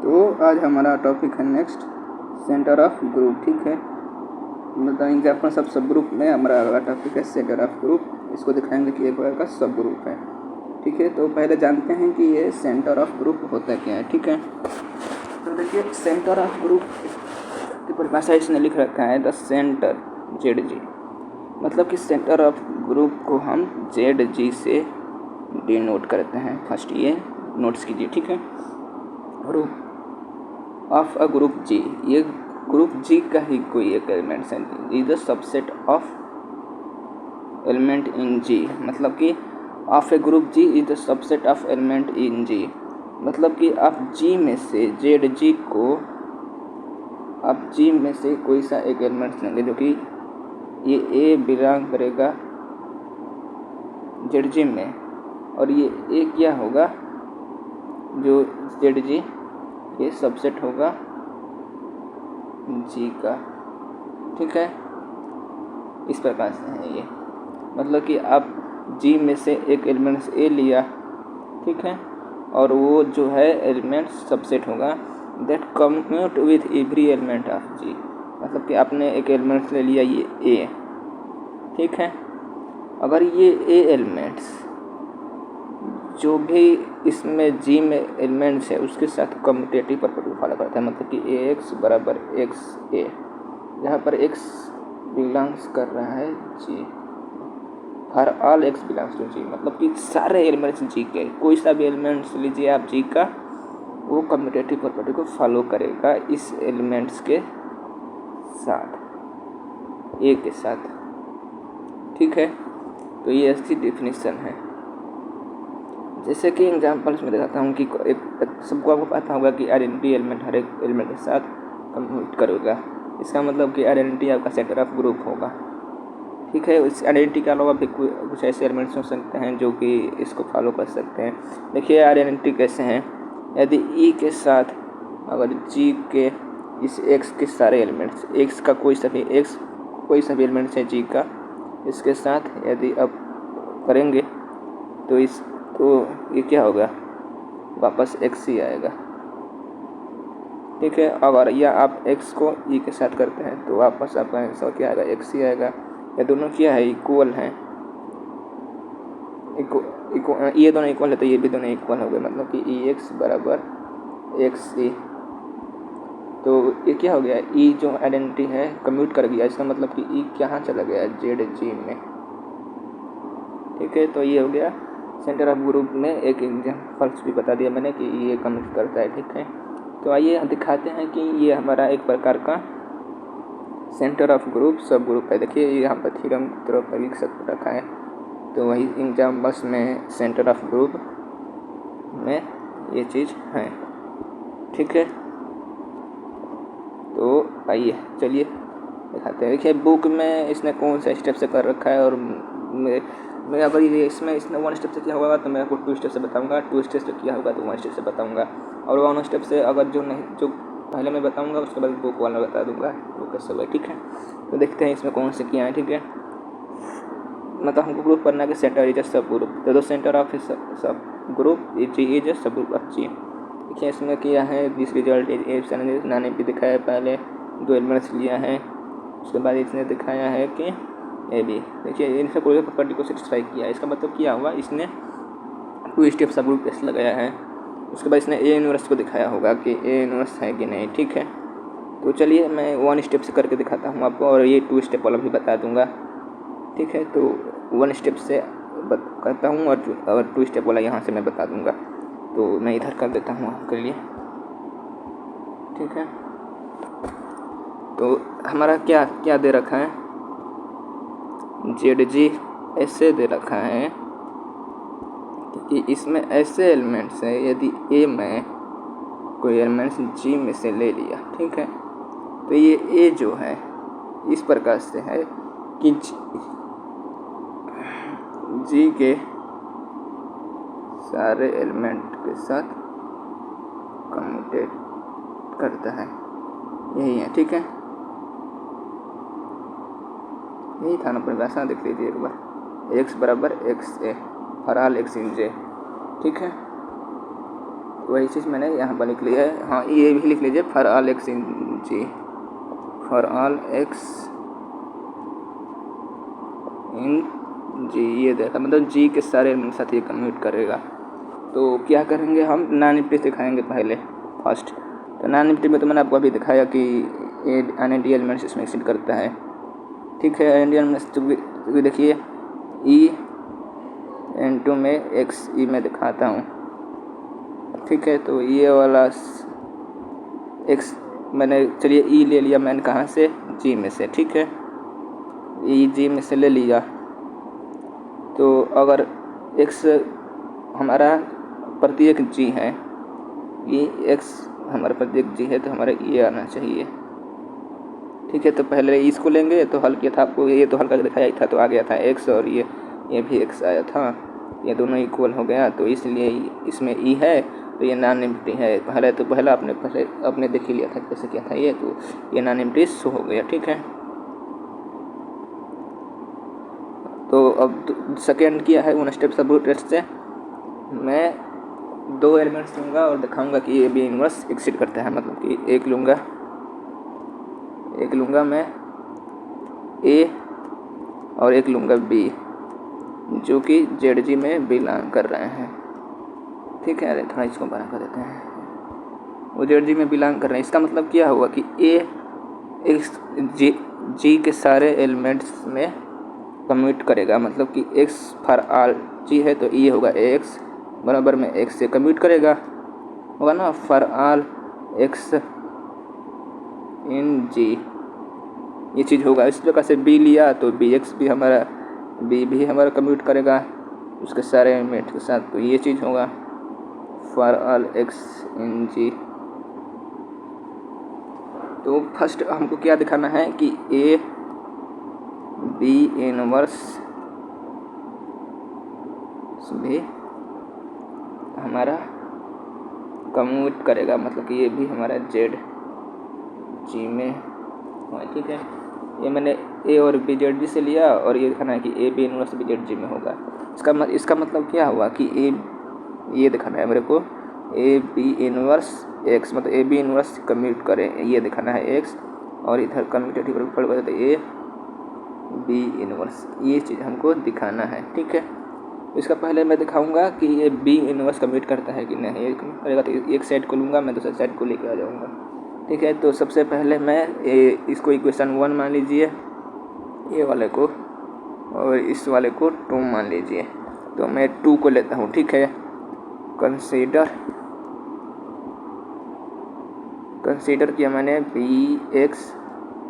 तो आज हमारा टॉपिक है नेक्स्ट सेंटर ऑफ ग्रुप। ठीक है, मतलब एग्जाम्पल सब ग्रुप में हमारा अगला टॉपिक है सेंटर ऑफ ग्रुप। इसको दिखाएंगे कि एक प्रकार का सब ग्रुप है। ठीक है, तो पहले जानते हैं कि ये सेंटर ऑफ ग्रुप होता क्या है। ठीक है, तो देखिए सेंटर ऑफ ग्रुप की परिभाषा इसने लिख रखा है द सेंटर ZG, मतलब कि सेंटर ऑफ ग्रुप को हम ZG से डिनोट करते हैं। फर्स्ट ये नोट्स कीजिए। ठीक है, group of a group G, ये ग्रुप G का ही कोई एक एलिमेंट्स है। Is the subset of element in G, मतलब कि of A group G is the subset of element in G, मतलब कि आप G में से ZG को आप G में से कोई सा एक एलिमेंट्स लेंगे जो कि ये A बिलोंग करेगा ZG में, और ये A क्या होगा जो ZG ये सबसेट होगा G का। ठीक है, इस प्रकार से है ये, मतलब कि आप G में से एक एलिमेंट्स A लिया, ठीक है, और वो जो है एलिमेंट सबसेट होगा that commute with every element of G, मतलब कि आपने एक एलिमेंट्स ले लिया ये A, ठीक है, अगर ये A एलिमेंट्स जो भी इसमें G में एलिमेंट्स है उसके साथ कम्यूटेटिव प्रॉपर्टी फॉलो करता है, मतलब कि AX बराबर XA, जहाँ पर X बिलोंग्स कर रहा है G, for all X belongs to G, मतलब कि सारे एलिमेंट्स G के, कोई सा भी एलिमेंट्स लीजिए आप G का, वो कम्यूटेटिव प्रॉपर्टी को फॉलो करेगा इस एलिमेंट्स के साथ, A के साथ। ठीक है, तो ये इसकी डेफिनेशन है। जैसे कि एग्जांपल्स में दिखाता हूँ कि सबको आपको पता होगा कि आइडेंटिटी एलिमेंट हर एक एलिमेंट के साथ कम्यूट करेगा। इसका मतलब कि आइडेंटिटी आपका सेंटर ऑफ ग्रुप होगा। ठीक है, इस आइडेंटिटी के अलावा भी कुछ ऐसे एलिमेंट्स हो सकते हैं जो कि इसको फॉलो कर सकते हैं। देखिए आइडेंटिटी कैसे हैं, यदि E के साथ अगर G के इस X के सारे एलिमेंट्स, X का कोई सा भी एलिमेंट्स है G का, इसके साथ यदि अब करेंगे तो ये क्या होगा, वापस X ही आएगा। ठीक है, अगर या आप X को E के साथ करते हैं तो वापस आपका आंसर क्या आएगा, X ही आएगा। ये दोनों क्या है, इक्वल हैं, ये दोनों इक्वल है तो ये भी दोनों इक्वल हो गए, मतलब कि EX बराबर XE। तो ये क्या हो गया, E जो आइडेंटिटी है कम्यूट कर गया, इसका मतलब कि E कहाँ चला गया, ZG में। ठीक है, तो ये हो गया सेंटर ऑफ ग्रुप में एक एग्जाम्पल्स भी बता दिया मैंने कि ये कम्यूट करता है। ठीक है, तो आइए दिखाते हैं कि ये हमारा एक प्रकार का सेंटर ऑफ ग्रुप सब ग्रुप है। देखिए यहाँ पर थ्योरम की तरफ लिख सकते रखा है, तो वही एग्जाम्पल्स में सेंटर ऑफ ग्रुप में ये चीज़ है। ठीक है, तो आइए चलिए दिखाते हैं। देखिए बुक में इसने कौन सा स्टेप से कर रखा है, और मैं अगर ये इसने 1 स्टेप से किया होगा तो मैं आपको 2 स्टेप से बताऊंगा, 2 स्टेप से किया होगा तो 1 स्टेप से बताऊंगा, और 1 स्टेप से अगर जो पहले मैं बताऊंगा उसके बाद बुक वाला बता दूंगा वो कैसे हुआ। ठीक है, तो देखते हैं इसमें कौन से किया है। ठीक है, मतलब हमको ग्रुप करना है कि सेंटर इज अ सब ग्रुप, तो सेंटर ऑफ सब ग्रुप इज अ सब ग्रुप ऑफ G। देखिए इसमें किया है दिस रिजल्ट इज नाने भी दिखाया, पहले 2 एलिमेंट्स लिया है, उसके बाद इसने दिखाया है कि ए बी। देखिए इनसे कोई प्रॉपर्टी को सेटिस्फाई किया, इसका मतलब क्या हुआ, इसने 2 स्टेप सब ग्रुप टेस्ट लगाया है, उसके बाद इसने A इनवर्स को दिखाया होगा कि A इनवर्स है कि नहीं। ठीक है, तो चलिए मैं 1 स्टेप से करके दिखाता हूँ आपको, और ये 2 स्टेप वाला भी बता दूँगा। ठीक है, तो 1 स्टेप से करता हूँ और 2 स्टेप वाला यहाँ से मैं बता दूँगा, तो मैं इधर कर देता हूँ आपके लिए। ठीक है, तो हमारा क्या क्या दे रखा है, ZG ऐसे दे रखा है कि इसमें ऐसे एलिमेंट्स है, यदि A में कोई एलिमेंट्स G में से ले लिया, ठीक है, तो ये A जो है इस प्रकार से है कि G के सारे एलिमेंट के साथ कम्यूटेट करता है, यही है। ठीक है, यही था ना परिभाषा, देख लीजिए एक बार, X बराबर XA for all X in J। ठीक है, तो वही चीज़ मैंने यहाँ पर लिख लिया है। हाँ, ये भी लिख लीजिए, for all X in G, for all X in G. ये देखा, मतलब जी के सारे एलिमेंट साथ ये कम्यूट करेगा। तो क्या करेंगे हम, नॉन एम्प्टी दिखाएंगे पहले फर्स्ट। तो नॉन एम्प्टी में तो मैंने आपको अभी दिखाया कि अनएम्प्टी एलिमेंट्स इसमें एक्सिस्ट करता है। ठीक है, अनएम्प्टी एलिमेंट्स तो देखिए ई N2 में एक्स ई में दिखाता हूँ। ठीक है, तो ये वाला एक्स मैंने, चलिए ई ले लिया मैंने, कहाँ से, जी में से। ठीक है, ई जी में से ले लिया। तो अगर एक्स हमारा प्रत्येक जी है, ये एक्स हमारा प्रत्येक जी है, तो हमारा ये आना चाहिए। ठीक है, तो पहले इसको लेंगे, तो हल किया था आपको, ये तो हल्का दिखाया ही था, तो आ गया था एक्स, और ये भी एक्स आया था, ये दोनों इक्वल हो गया। तो इसलिए इसमें ई है, तो ये नॉन एम्प्टी है। पहला आपने देख ही लिया था कैसे किया था ये, तो ये नॉन एम्प्टी शो हो गया। ठीक है, तो अब सेकेंड किया है वन स्टेप सब टेस्ट से, मैं 2 एलिमेंट्स लूँगा और दिखाऊंगा कि ये बी इनवर्स एक्सिस्ट करता है। मतलब कि एक लूँगा मैं ए और एक लूँगा बी, जो कि जेड जी में बिलोंग कर रहे हैं। ठीक है, अरे थोड़ा इसको बड़ा कर देते हैं, वो जेड जी में बिलोंग कर रहे हैं। इसका मतलब क्या हुआ कि ए एक्स जी के सारे एलिमेंट्स में कम्यूट करेगा। मतलब कि एक्स फॉर ऑल जी है, तो ये होगा एक्स बराबर में एक्स से कम्यूट करेगा, होगा ना, for all X in G, ये चीज़ होगा। इस प्रकार से बी लिया, तो बी भी हमारा कम्यूट करेगा उसके सारे एलिमेंट के साथ, तो ये चीज़ होगा फॉर ऑल एक्स इन जी। तो फर्स्ट हमको क्या दिखाना है कि ए बी इनवर्स भी हमारा कम्यूट करेगा, मतलब कि ये भी हमारा जेड जी में है। ठीक है, ये मैंने ए और बी जेड जी से लिया, और ये दिखाना है कि A B inverse B Z G में होगा। इसका मतलब क्या हुआ कि ये दिखाना है मेरे को, ए बी इनवर्स एक्स, मतलब ए बी इनवर्स कम्यूट करें, ये दिखाना है एक्स, और इधर कम्यूटेटिव पड़ तो ए बी इनवर्स, ये चीज़ हमको दिखाना है। ठीक है, इसका पहले मैं दिखाऊंगा कि ये बी इनवर्स कम्यूट करता है कि नहीं। ये करेगा तो एक साइड को लूँगा मैं, दूसरे साइड को लेके आ जाऊँगा। ठीक है, तो सबसे पहले मैं इसको इक्वेशन 1 मान लीजिए, ये वाले को, और इस वाले को 2 मान लीजिए। तो मैं 2 को लेता हूँ। ठीक है, कंसीडर किया मैंने बी एक्स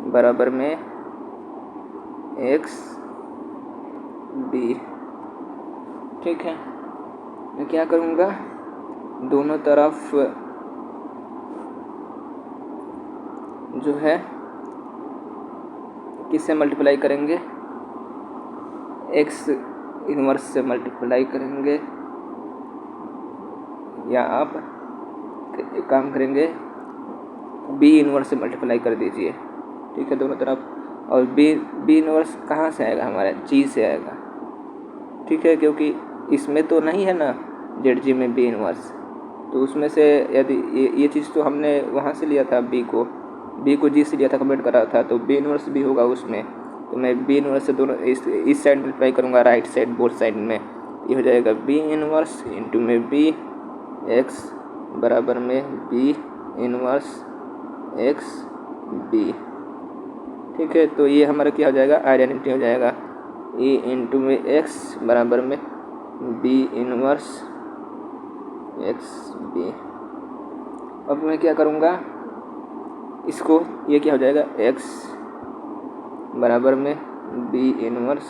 बराबर में एक्स बी। ठीक है, मैं क्या करूँगा, दोनों तरफ जो है किससे मल्टीप्लाई करेंगे, एक्स इनवर्स से मल्टीप्लाई करेंगे, या आप एक काम करेंगे बी इनवर्स से मल्टीप्लाई कर दीजिए। ठीक है, दोनों तरफ, और बी इनवर्स कहाँ से आएगा, हमारा जी से आएगा। ठीक है, क्योंकि इसमें तो नहीं है ना जेड जी में बी इनवर्स, तो उसमें से यदि ये चीज़ तो हमने वहाँ से लिया था, बी को जी से लिया था, कन्वर्ट करा था, तो बी इनवर्स भी होगा उसमें। तो मैं बी इनवर्स से दोनों इस साइड मल्टीप्लाई करूँगा, राइट साइड बोथ साइड में, ये हो जाएगा बी इनवर्स इंटू में बी एक्स बराबर में बी इनवर्स एक्स बी। ठीक है, तो ये हमारा क्या हो जाएगा, आइडेंटिटी हो जाएगा, ए इंटू में एक्स बराबर में बी इनवर्स एक्स बी। अब मैं क्या करूँगा, इसको, ये क्या हो जाएगा, एक्स बराबर में बी इनवर्स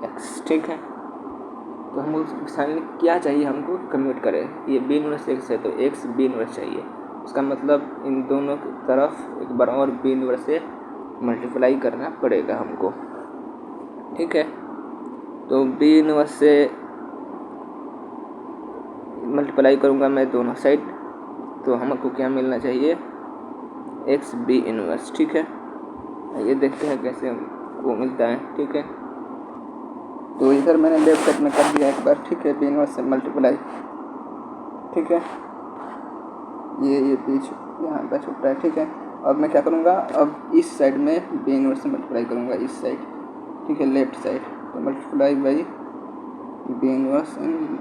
एक्स। ठीक है, तो हम फाइनली क्या चाहिए हमको, कन्वर्ट करें, ये बी इनवर्स एक्स है, तो एक्स बी इनवर्स चाहिए। उसका मतलब इन दोनों की तरफ एक बार और बी इनवर्स से मल्टीप्लाई करना पड़ेगा हमको। ठीक है, तो बी इनवर्स से मल्टीप्लाई करूँगा मैं दोनों साइड, तो हमको क्या मिलना चाहिए, एक्स बी इनवर्स। ठीक है, ये देखते हैं कैसे हमको मिलता है। ठीक है, तो इधर मैंने लेफ्ट साइड में कर दिया एक बार। ठीक है, बी इनवर्स से मल्टीप्लाई, ठीक है, ये बीच यहाँ पे छुप रहा है। ठीक है, अब मैं क्या करूँगा, अब इस साइड में बी इनवर्स से मल्टीप्लाई करूँगा, इस साइड। ठीक है, लेफ्ट साइड, तो multiply by B inverse and,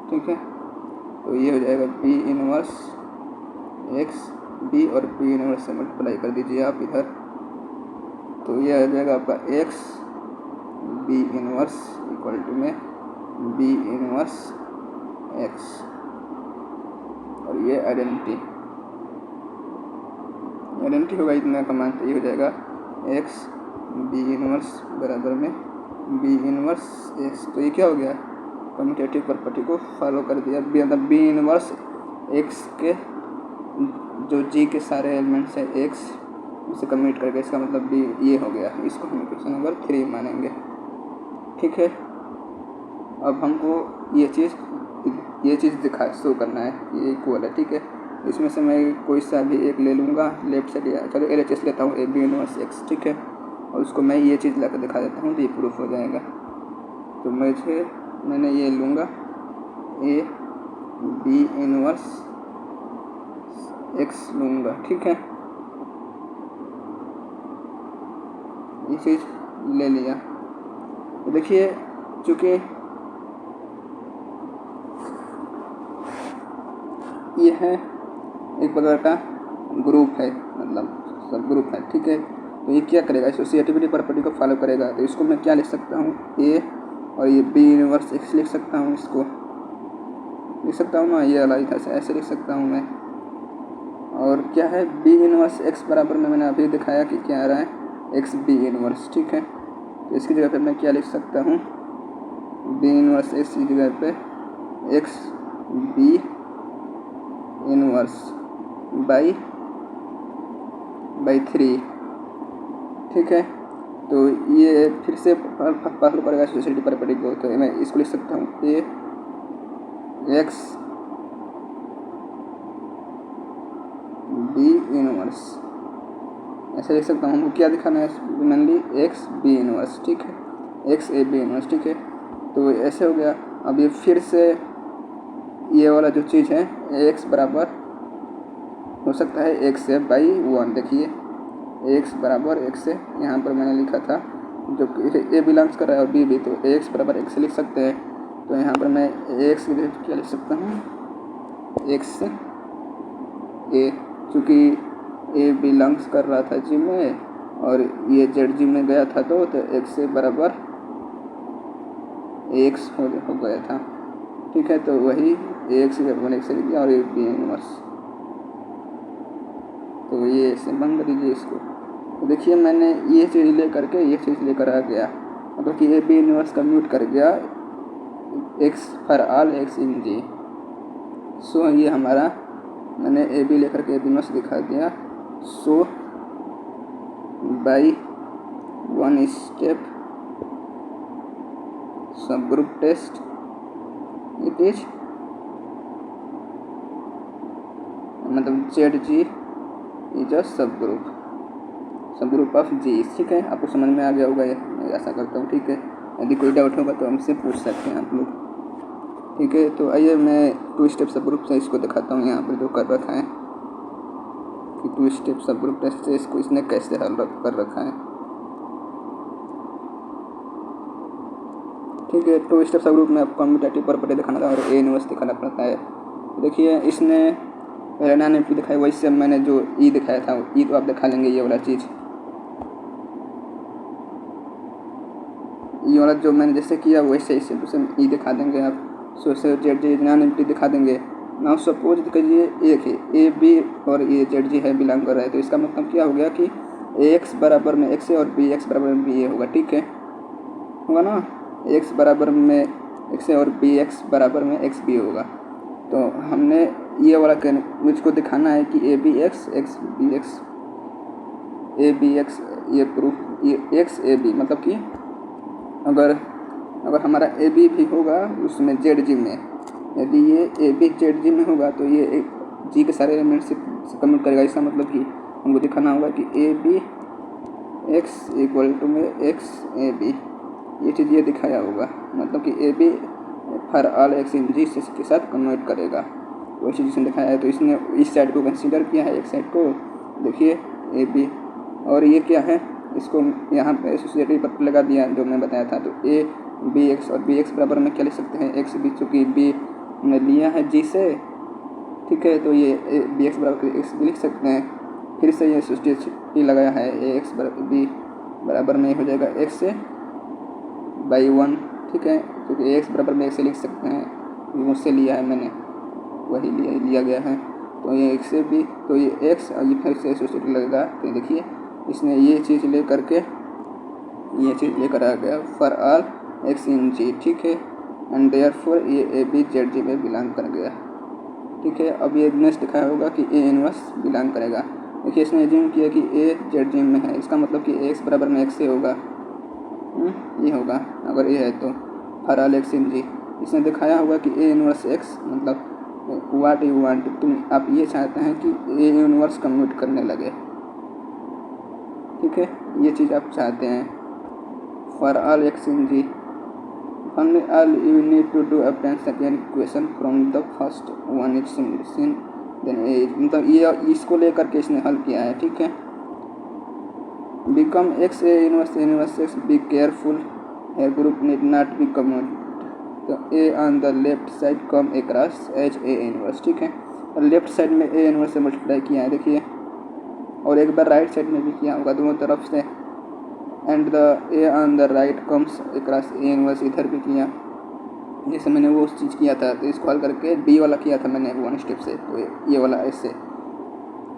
ठीक है, तो ये हो जाएगा बी इनवर्स एक्स बी, और बी इनवर्स से मल्टीप्लाई कर दीजिए आप इधर, तो ये हो जाएगा आपका X B inverse equal to में बी इनवर्स एक्स, और ये आइडेंटिटी होगा इतना का मान, तो ये हो जाएगा एक्स बी इनवर्स बराबर में बी इनवर्स एक्स। तो ये क्या हो गया, कम्यूटेटिव प्रॉपर्टी को फॉलो कर दिया। बी इनवर्स एक्स के जो जी के सारे एलिमेंट्स हैं एक्स उसे कम्यूट करके, इसका मतलब बी ये हो गया। इसको हम क्वेश्चन नंबर 3 मानेंगे। ठीक है, अब हमको ये चीज़ दिखा शो करना है, ये इक्वल है। ठीक है, इसमें से मैं कोई सा भी एक ले लूँगा लेफ्ट साइड, चलो LHS लेता हूँ, ए बी इनवर्स एक्स। ठीक है, और उसको मैं ये चीज़ ला कर दिखा देता हूँ, तो ये प्रूफ हो जाएगा। तो मैंने ये लूँगा ए बी इनवर्स एक्स लूँगा। ठीक है, ये चीज़ ले लिया। तो देखिए, चूँकि ये है एक प्रकार का ग्रुप है, मतलब सब ग्रुप है। ठीक है, तो ये क्या करेगा, एसोसिएटिविटी प्रॉपर्टी को फॉलो करेगा। तो इसको मैं क्या लिख सकता हूँ, ए और ये बी इनवर्स एक्स लिख सकता हूँ, इसको लिख सकता हूँ ना, ये वाला इधर से ऐसे लिख सकता हूँ मैं। और क्या है, बी इनवर्स एक्स बराबर में मैंने अभी दिखाया कि क्या आ रहा है, एक्स बी इनवर्स। ठीक है, तो इसकी जगह पे मैं क्या लिख सकता हूँ, बी इनवर्स एक्स की जगह पे एक्स बी इनवर्स बाई 3। ठीक है, तो ये फिर से फॉलो करेगा एसोसिएटिविटी प्रॉपर्टी को। तो मैं इसको लिख सकता हूँ, ए एक्स बी इनवर्स, ऐसे लिख सकता हूँ। हमको क्या दिखाना है, मेनली एक्स बी इनवर्स। ठीक है, एक्स ए बी इनवर्स। ठीक है, तो ऐसे हो गया। अब ये फिर से ये वाला जो चीज़ है एक्स बराबर हो सकता है एक्स से बाई 1। देखिए, एक्स बराबर एक्स से, यहाँ पर मैंने लिखा था जो ए बिलोंग्स कर रहा है और बी भी, तो एक्स बराबर एक्स से लिख सकते हैं। तो यहाँ पर मैं एक्स की जगह क्या लिख सकता हूँ, एक्स ए, चूँकि ए बिलोंग्स कर रहा था जी में और ये जेड जी में गया था, तो एक्स से बराबर एक्स हो गया था। ठीक है, तो वही एक्स मैंने एक्स लिख दिया और ये बी इनवर्स, तो ये ऐसे बंद कर दीजिए इसको। तो देखिए, मैंने ये चीज़ ले करके ये चीज़ लेकर आ गया, मतलब कि ए बी इनवर्स कम्यूट कर गया x for all X in जी। सो ये हमारा, मैंने ए बी लेकर के ए बी इनवर्स दिखा दिया। सो बाई 1 स्टेप सब ग्रुप टेस्ट इट इज, मतलब जेड जी इज अ सब ग्रुप ऑफ जी। ठीक है, आपको समझ में आ गया होगा ये, मैं ऐसा करता हूँ। ठीक है, यदि कोई डाउट होगा तो हमसे पूछ सकते हैं आप लोग। ठीक है, तो आइए मैं 2 स्टेप सब ग्रुप से इसको दिखाता हूँ। यहाँ पर जो कर रखा है कि 2 स्टेप सब ग्रुप टेस्ट से इसको इसने कैसे हल कर रखा है। ठीक है, 2 स्टेप सब ग्रुप में आपको कम्यूटेटिव प्रॉपर्टी दिखाना था और ए इनवर्स दिखाना पड़ता है। देखिए, इसने पहले नॉन एम्प्टी दिखाई, वही से मैंने जो ई दिखाया था, ई तो आप दिखा लेंगे, ये वाला चीज़, ये वाला जो मैंने जैसे किया वैसे इसे दूसरे ई दिखा देंगे आप। सो से जेड जी नॉन एम्प्टी दिखा देंगे। नाउ सपोज करिए एक है ए बी और ये जेड जी है बिलोंग कर रहा है, तो इसका मतलब क्या हो गया कि एक्स बराबर में एक्स ए और बी एक्स बराबर में बी ए होगा। ठीक है, होगा ना, एक्स बराबर में एक्स ए और बी एक्स बराबर में एक्स बी होगा। तो हमने ये वाला मुझको दिखाना है कि A B X X B X A B X, ये प्रूफ ये एक्स ए बी, मतलब कि अगर हमारा ए बी भी होगा उसमें जेड जी में, यदि ये ए बी जेड जी में होगा तो ये एक जी के सारे एलिमेंट से कम्यूट करेगा। इसका मतलब कि हमको दिखाना होगा कि A B X equal to में एक्स ए बी, ये चीज़ ये दिखाया होगा, मतलब कि A B for all X in G के साथ कन्वर्ट करेगा। वही चीज़ इसने दिखाया है। तो इसने इस साइड को कंसीडर किया है, एक साइड को देखिए ए बी, और ये क्या है, इसको यहाँ पे एसोसिएटिव पर लगा दिया जो मैं बताया था। तो ए बी एक्स, और बी एक्स बराबर में क्या लिख सकते हैं, एक्स बी, चूँकि बी ने लिया है जी से, ठीक है, तो ये बी एक्स बराबर एक्स बी लिख सकते हैं। फिर से ये एसोसिएटिव लगाया है, ए एक्स बी बराबर में हो जाएगा एक्स से बाई 1, ठीक है, क्योंकि एक्स बराबर में एक्स से लिख सकते हैं, मुझसे लिया है मैंने, वही लिया गया है। तो ये एक्स से बी, तो ये एक्स और ये फिर से एसोसिएटिव लगेगा। तो देखिए इसने ये चीज़ लेकर आ गया फॉर ऑल एक्स इन जी, ठीक है, एंड देयरफॉर ये ए बी जेड जी में बिलोंग कर गया, ठीक है। अब ये नेक्स्ट दिखाया होगा कि ए इनवर्स बिलोंग करेगा। देखिए इसने एज्यूम किया कि ए जेड जी में है, इसका मतलब कि एक्स बराबर में एक्स से होगा, ये होगा अगर ये है तो फॉर ऑल एक्स इन जी। इसने दिखाया होगा कि ए इनवर्स एक्स मतलब व्हाट यू वांट, आप ये चाहते हैं कि ए इनवर्स कन्वर्ट करने लगे, ठीक है, ये चीज़ आप चाहते हैं for all X in G. Only all you need to do obtain second equation from the first one is seen then a, मतलब ये इसको लेकर के इसने हल किया है, ठीक है। Become x a inverse x, be careful here group need not be common, तो a on the left side come across as a inverse, ठीक है, और लेफ्ट साइड में a इनवर्स से मल्टीप्लाई किया है देखिए, और एक बार राइट साइड में भी किया होगा दोनों तरफ से, and the A on the right comes across A inverse, इधर भी किया, जैसे मैंने वो चीज़ किया था। तो इसको हल करके बी वाला किया था मैंने 1 स्टेप से, तो ये वाला ऐसे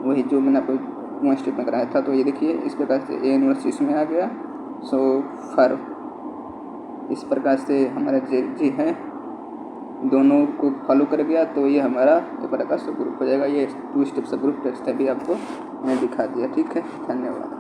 वही जो मैंने आपको 1 स्टेप में कराया था। तो ये देखिए इस प्रकार से ए इनवर्स इसमें आ गया। सो फॉर इस प्रकार से हमारा जी है दोनों को फॉलो कर गया, तो ये हमारा एक प्रकार से ग्रुप हो जाएगा। ये 2 स्टेप से ग्रुप टेक्स्ट भी आपको मैंने दिखा दिया, ठीक है, धन्यवाद।